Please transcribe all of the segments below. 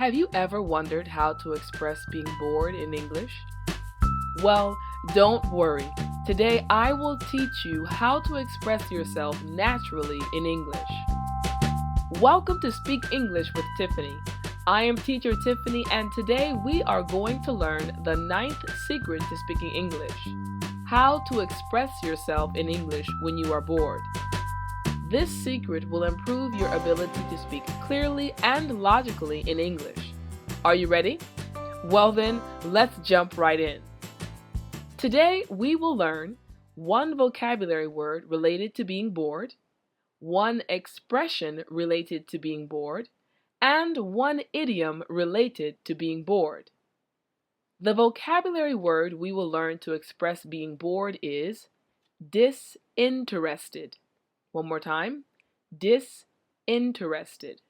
Have you ever wondered how to express being bored in English? Well, don't worry. Today I will teach you how to express yourself naturally in English. Welcome to Speak English with Tiffani. I am teacher Tiffani, and today we are going to learn the 9th secret to speaking English: how to express yourself in English when you are bored. This secret will improve your ability to speak clearly and logically in English. Are you ready? Well then, let's jump right in. Today we will learn one vocabulary word related to being bored, one expression related to being bored, and one idiom related to being bored. The vocabulary word we will learn to express being bored is disinterested. One more time, disinterested.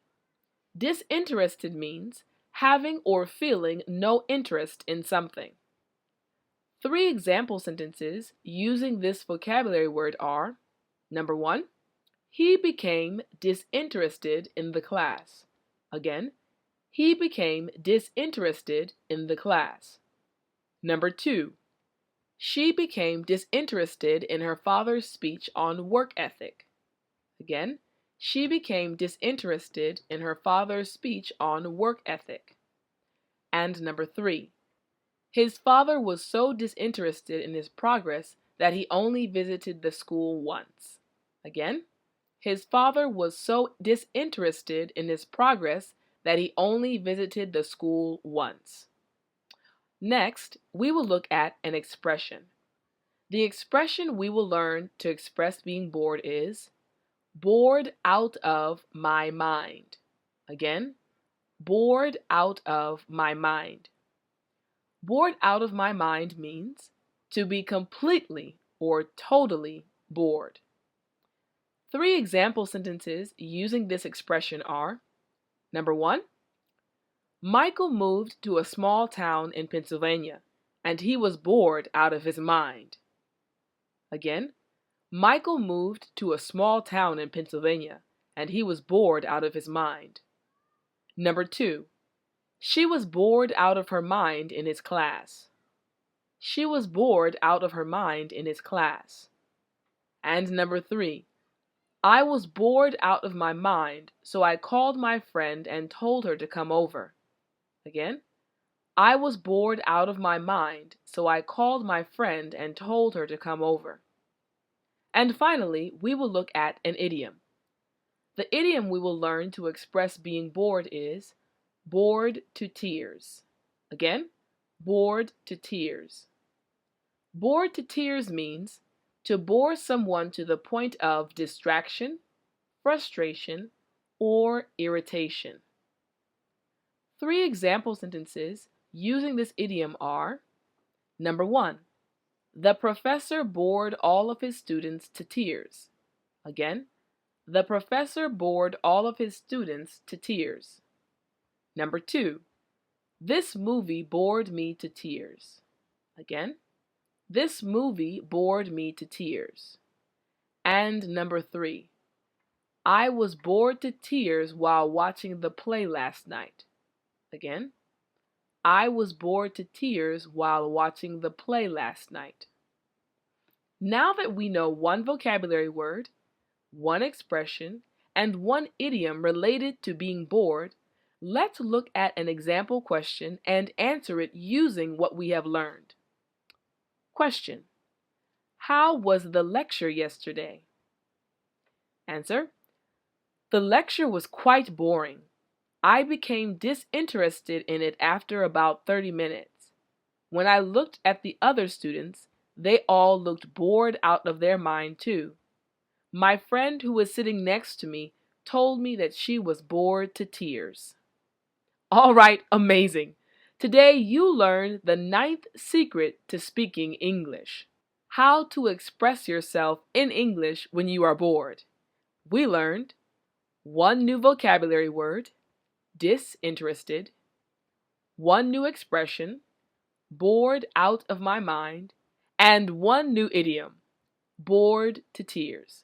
Disinterested means having or feeling no interest in something. 3 example sentences using this vocabulary word are: number 1, he became disinterested in the class. Again, he became disinterested in the class. Number 2, she became disinterested in her father's speech on work ethic. Again, she became disinterested in her father's speech on work ethic. And number 3, his father was so disinterested in his progress that he only visited the school once. Again, his father was so disinterested in his progress that he only visited the school once. Next, we will look at an expression. The expression we will learn to express being bored is bored out of my mind. Again, bored out of my mind. Bored out of my mind means to be completely or totally bored. 3 example sentences using this expression are: number 1, Michael moved to a small town in Pennsylvania, and he was bored out of his mind. Again, Michael moved to a small town in Pennsylvania, and he was bored out of his mind. Number 2, she was bored out of her mind in his class. She was bored out of her mind in his class. And number 3, I was bored out of my mind, so I called my friend and told her to come over. Again, I was bored out of my mind, so I called my friend and told her to come over. And finally, we will look at an idiom. The idiom we will learn to express being bored is bored to tears. Again, bored to tears. Bored to tears means to bore someone to the point of distraction, frustration, or irritation. 3 example sentences using this idiom are: number 1, the professor bored all of his students to tears. Again, the professor bored all of his students to tears. Number 2, this movie bored me to tears. Again, this movie bored me to tears. And number 3, I was bored to tears while watching the play last night. Again, I was bored to tears while watching the play last night. Now that we know one vocabulary word, one expression, and one idiom related to being bored, let's look at an example question and answer it using what we have learned. Question: how was the lecture yesterday? Answer: the lecture was quite boring. I became disinterested in it after about 30 minutes. When I looked at the other students, they all looked bored out of their mind too. My friend who was sitting next to me told me that she was bored to tears. All right, amazing. Today you learned the 9th secret to speaking English: how to express yourself in English when you are bored. We learned one new vocabulary word, disinterested, one new expression, bored out of my mind, and one new idiom, bored to tears.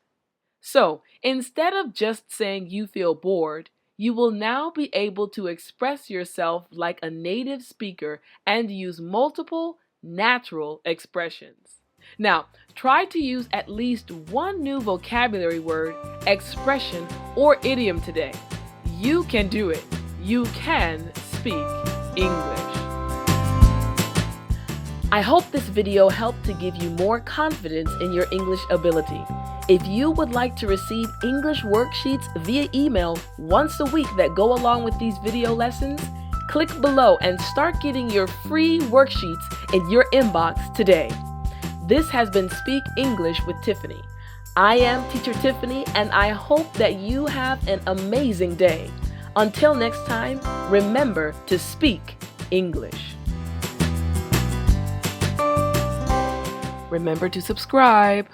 So, instead of just saying you feel bored, You will now be able to express yourself like a native speaker and use multiple natural expressions. Now, try to use at least one new vocabulary word, expression, or idiom today. You can do it. You can speak English. I hope this video helped to give you more confidence in your English ability. If you would like to receive English worksheets via email once a week that go along with these video lessons, click below and start getting your free worksheets in your inbox today. This has been Speak English with Tiffani. I am Teacher Tiffani, and I hope that you have an amazing day. Until next time, remember to speak English. Remember to subscribe.